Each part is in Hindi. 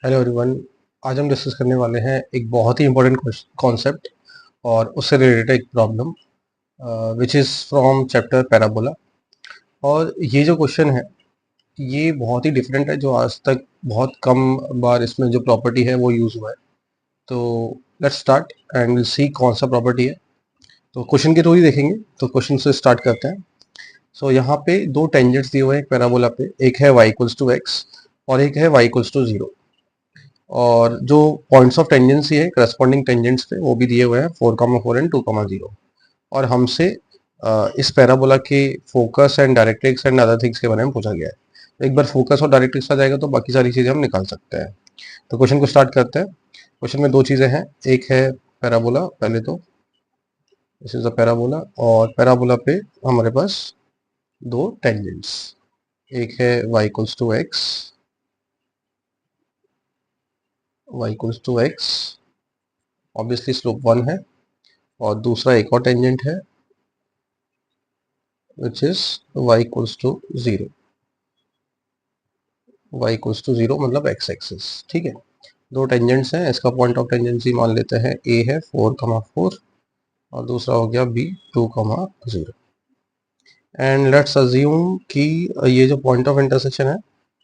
Hello everyone. आज हम डिस्कस करने वाले हैं एक बहुत ही इम्पोर्टेंट कॉन्सेप्ट और उससे रिलेटेड एक problem which is from chapter parabola. और ये जो क्वेश्चन है ये बहुत ही डिफरेंट है, जो आज तक बहुत कम बार इसमें जो प्रॉपर्टी है वो यूज़ हुआ है। तो let's start and will see कौन सा प्रॉपर्टी है। तो क्वेश्चन के थ्रू ही देखेंगे, तो क्वेश्चन से स्टार्ट करते हैं। सो यहाँ पे दो टेंजेंट्स दिए हुए हैं एक पैराबोला पे, एक है y इक्वल्स टू एक्स और एक है y इक्वल्स टू 0। और जो पॉइंट्स ऑफ टेंजेंसी है करस्पॉन्डिंग टेंजेंट्स पे वो भी दिए हुए हैं 4,4 एंड 2,0। और हमसे इस पैराबोला के focus and directrix and other things के बारे में पूछा गया है। तो एक बार फोकस और डायरेक्ट्रिक्स आ जाएगा तो बाकी सारी चीज़ें हम निकाल सकते हैं। तो क्वेश्चन को स्टार्ट करते हैं। क्वेश्चन में दो चीज़ें हैं, एक है पैराबोला, पहले तो दिस इज अ पैराबोला, और पैराबोला पे हमारे पास दो टेंजेंट्स, एक है y equals to x, obviously slope 1 है, और दूसरा एक और टेंजेंट है which is y equals to 0। y equals to 0 मतलब x एक्सिस। ठीक है, दो टेंजेंट्स हैं, इसका पॉइंट ऑफ टेंजेंसी मान लेते हैं a है 4,4 और दूसरा हो गया b 2,0। एंड लेट्स अज्यूम कि ये जो पॉइंट ऑफ इंटरसेक्शन है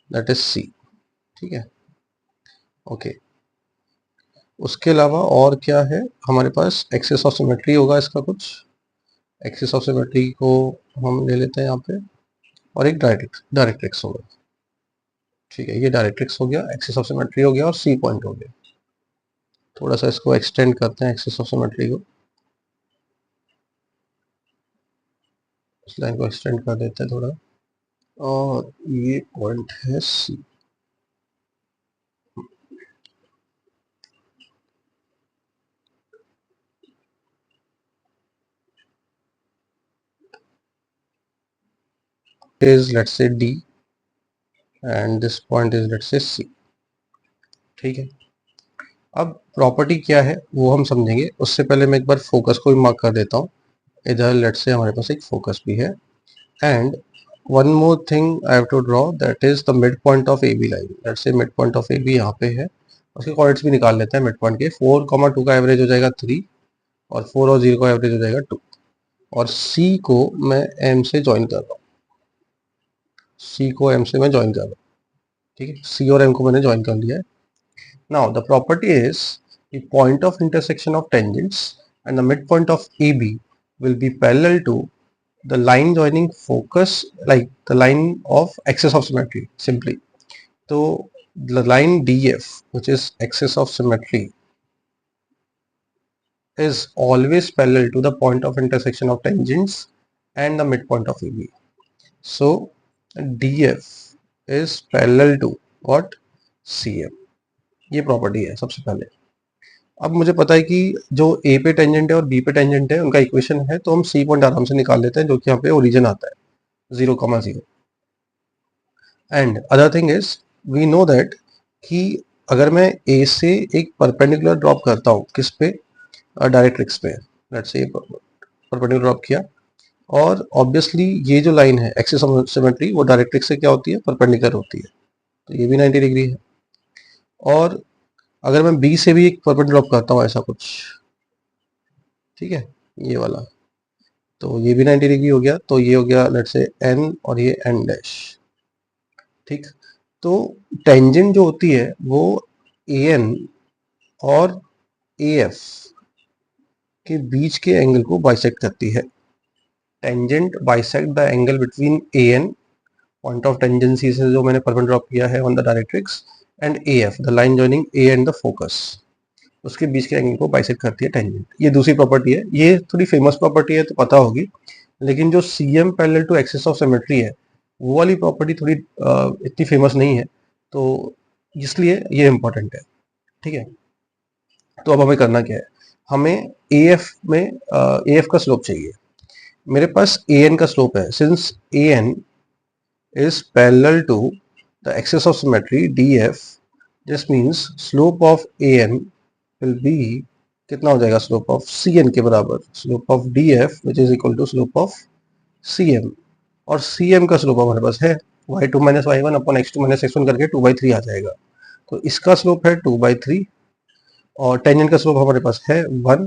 दैट इज c। ठीक है, ओके। उसके अलावा और क्या है हमारे पास, एक्सिस ऑफ सिमेट्री होगा इसका कुछ। एक्सिस ऑफ सिमेट्री को हम ले लेते हैं यहाँ पे, और एक डायरेक्ट्रिक्स होगा। ठीक है, ये डायरेक्ट्रिक्स हो गया, एक्सिस ऑफ सिमेट्री हो गया और सी पॉइंट हो गया। थोड़ा सा इसको एक्सटेंड करते हैं एक्सिस ऑफ सिमेट्री को, इस लाइन को एक्सटेंड कर देते हैं थोड़ा, और ये पॉइंट है C. Is let's say D and this point is let's say C. ठीक है, अब प्रॉपर्टी क्या है वो हम समझेंगे, उससे पहले मैं एक बार फोकस को भी मार्क कर देता हूँ। इधर लेट्स से हमारे पास एक फोकस भी है, and one more thing I have to draw, that is the mid point of A B line. Let's say mid point of A B यहाँ पे है, उसके कोऑर्डिनेट्स भी निकाल लेते हैं। मिड पॉइंट के 4,2 का एवरेज हो जाएगा 3, और 4 और 0 का एवरेज हो जाएगा 2, और C को मैं M से ज्वाइन कर रहा हूँ। C को M से मैं ज्वाइन कर रहा हूँ। ठीक है, C और M को मैंने ज्वाइन कर लिया है। Now the property is the point of intersection of tangents and the mid point of AB will be parallel to the line joining focus, like the line of axis of symmetry simply. So the line DF, which is axis of symmetry, is always parallel to the point of intersection of tangents and the midpoint of AB. So DF is parallel to what? CM। ये प्रॉपर्टी है सबसे पहले। अब मुझे पता है कि जो A पे टेंजेंट है और B पे टेंजेंट है उनका इक्वेशन है, तो हम C पॉइंट आराम से निकाल लेते हैं, जो कि यहाँ पे ओरिजिन आता है 0,0। And other thing is we know that कि अगर मैं A से एक परपेंडिकुलर ड्रॉप करता हूँ किस पे, डायरेक्ट्रिक्स पे, लेट्स से परपेंडिकुलर ड्रॉप किया, और ऑब्वियसली ये जो लाइन है एक्सिस ऑफ सिमेट्री वो डायरेक्ट्रिक्स से क्या होती है, परपेंडिकुलर होती है, तो ये भी 90 डिग्री है। और अगर मैं B से भी एक परपेंडिकुलर ड्रॉप करता हूँ ऐसा कुछ, ठीक है, ये वाला, तो ये भी 90 डिग्री हो गया, तो ये हो गया लेट्स से N और ये N डैश। ठीक, तो टेंजेंट जो होती है वो AN और AF के बीच के एंगल को बाइसेक्ट करती है। Tangent bisect the angle between AN, point of tangency से जो मैंने परपेंडिकुलर ड्रॉप किया है on the directrix, and AF, the line joining A and the focus, उसके बीच के एंगल को बाइसेक्ट करती है टेंजेंट। ये दूसरी प्रॉपर्टी है, ये थोड़ी फेमस प्रॉपर्टी है तो पता होगी, लेकिन जो CM parallel to axis of symmetry है वो वाली प्रॉपर्टी थोड़ी इतनी फेमस नहीं है, तो इसलिए ये इंपॉर्टेंट है। ठीक है, तो अब हमें करना क्या है, हमें AF में AF का स्लोप चाहिए। मेरे पास AN का स्लोप है, since AN is parallel to the axis of symmetry DF, this means slope of AN will be कितना हो जाएगा, स्लोप ऑफ CN के बराबर, slope of DF which is equal to slope of CM, और CM का स्लोप हमारे पास है y2 - y1 upon x2 - x1 करके 2/3 आ जाएगा। तो इसका स्लोप है 2/3 और टेंजेंट का स्लोप हमारे पास है 1,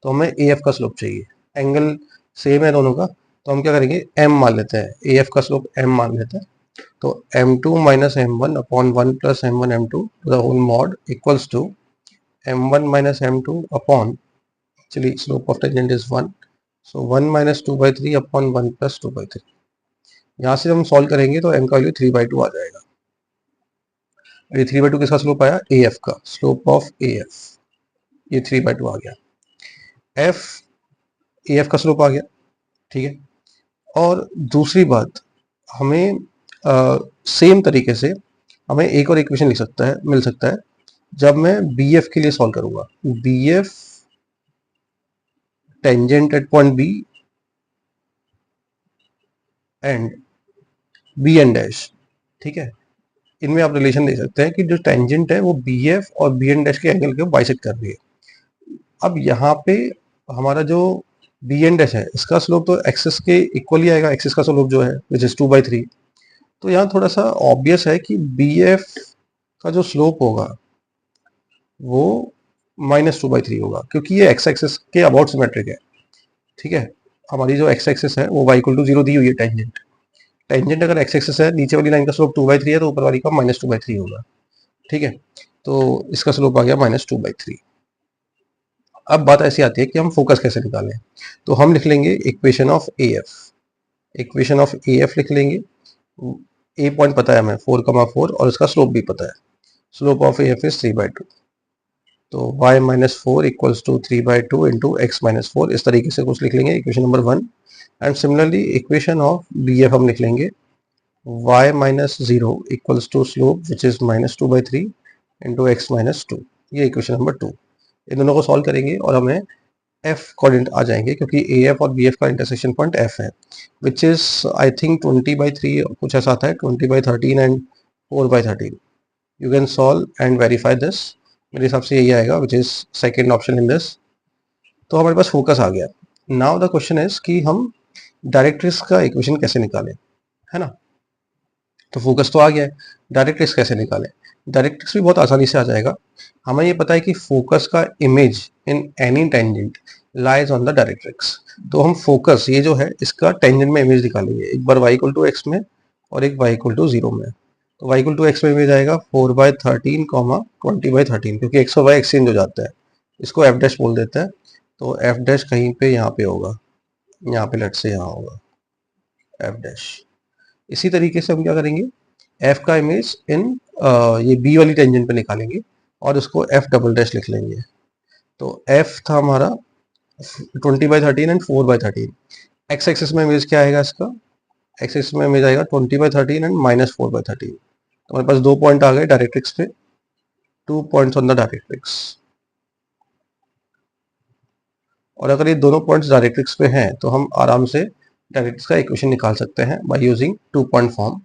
तो हमें ए एफ का स्लोप चाहिए। एंगल सेम है दोनों का, तो हम क्या करेंगे, m मान लेते हैं, ए एफ का स्लोप m मान लेते हैं। तो m2 minus m1 upon 1 plus m1 m2 to the whole mod equals to m1 minus m2 upon, चलिए slope of tangent is 1, so 1 minus 2/3 upon 1 plus 2/3। यहाँ से हम सॉल्व करेंगे तो m का वैल्यू 3/2 आ जाएगा। ये 3/2 किसका स्लोप आया, ए एफ का स्लोप ऑफ ए एफ, ये 3/2 आ गया। एफ ए एफ का स्लोप आ गया, ठीक है। और दूसरी बात, हमें सेम तरीके से हमें एक और इक्वेशन लिख सकता है, मिल सकता है, जब मैं बी एफ के लिए सॉल्व करूंगा। B F tangent at point B and B N dash, ठीक है। इनमें आप रिलेशन देख सकते हैं कि जो टेंजेंट है वो बी एफ और बी एन डैश के एंगल को बाइसेक्ट कर रही है। अब यहाँ पे हमारा जो बी एन डैश है इसका स्लोप तो एक्सिस के इक्वली आएगा, एक्सिस का स्लोप जो है विच इज 2/3। तो यहाँ थोड़ा सा ऑब्वियस है कि बी एफ का जो स्लोप होगा वो -2/3 होगा, क्योंकि ये एक्स एक्सिस के अबाउट सिमेट्रिक है, ठीक है। हमारी जो एक्स एक्सिस है वो y=0 दी हुई है टेंजेंट। टेंजेंट अगर एक्स एक्सिस है, नीचे वाली लाइन का स्लोप 2/3 है, तो ऊपर वाली का -2/3 होगा, ठीक है। तो इसका स्लोप आ गया -2/3। अब बात ऐसी आती है कि हम फोकस कैसे निकालें। तो हम लिख लेंगे equation of A F, equation of A F लिख लेंगे। ए पॉइंट पता है हमें 4,4 और इसका स्लोप भी पता है, slope of A F is 3/2। तो y-4 equals to 3/2 into x-4, इस तरीके से कुछ लिख लेंगे equation number 1। And similarly equation of B F हम लिख लेंगे y-0 equals to slope which is -2/3 into x-2, ये इक्वेशन नंबर 2। इन दोनों को सॉल्व करेंगे और हमें f कोऑर्डिनेट आ जाएंगे, क्योंकि ए एफ और बी एफ का इंटरसेक्शन पॉइंट f है, विच इज आई थिंक 20/3 कुछ ऐसा आता है, 20/13 and 4/13। You can solve and verify this, मेरे हिसाब से यही आएगा which is second option in this. तो हमारे पास फोकस आ गया। नाउ द क्वेश्चन इज कि हम डायरेक्ट्रिक्स का इक्वेशन कैसे निकालें, है ना। तो फोकस तो आ गया है, डायरेक्ट्रिक्स कैसे निकालें। डायरेक्ट्रिक्स भी बहुत आसानी से आ जाएगा। हमें ये पता है कि फोकस का image in any tangent lies on the directrix. तो हम फोकस ये जो है इसका टेंजेंट में इमेज निकालेंगे, एक बार y=x में और एक y=0 में। तो y=x में इमेज आएगा 4/13, 20/13, क्योंकि x और y एक्सचेंज हो जाता है, इसको f डैश बोल देते हैं। तो f डैश कहीं पे यहाँ पे होगा, यहाँ पे लेट से यहाँ होगा f डैश। इसी तरीके से हम क्या करेंगे, f का इमेज इन ये b वाली टेंजेंट पे निकालेंगे और उसको f डबल डैश लिख लेंगे। तो f था हमारा 20/13 एंड 4/13। x एक्सिस में इमेज क्या आएगा इसका, x एक्सिस में इमेज आएगा 20/13 एंड -4/13। तो हमारे पास 2 पॉइंट आ गए डायरेक्ट्रिक्स पे, 2 पॉइंट्स ऑन द डायरेक्ट्रिक्स। और अगर ये दोनों पॉइंट्स डायरेक्ट्रिक्स पे हैं तो हम आराम से डायरेक्ट्रिक्स का इक्वेशन निकाल सकते हैं बाय यूजिंग 2 पॉइंट फॉर्म।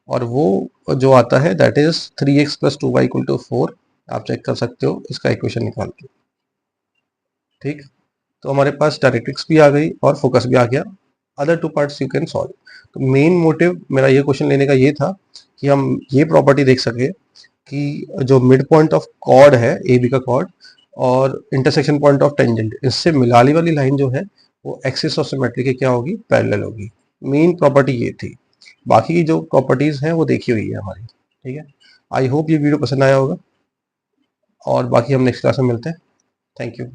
और वो जो आता है दैट इज 3x + 2y = 4। आप चेक कर सकते हो इसका इक्वेशन निकाल के, ठीक। तो हमारे पास डायरेक्ट्रिक्स भी आ गई और फोकस भी आ गया। Other 2 parts you can solve. तो मेन मोटिव मेरा ये क्वेश्चन लेने का ये था कि हम ये प्रॉपर्टी देख सके कि जो मिड पॉइंट ऑफ कॉर्ड है ए बी का कॉर्ड और इंटरसेक्शन पॉइंट ऑफ टेंजेंट, इससे मिलाने वाली लाइन जो है वो एक्सिस ऑफ सिमेट्री के क्या होगी, पैरेलल होगी। मेन प्रॉपर्टी ये थी, बाकी की जो प्रॉपर्टीज हैं वो देखी हुई है हमारी, ठीक है। आई होप ये वीडियो पसंद आया होगा और बाकी हम नेक्स्ट क्लास में मिलते हैं। Thank you.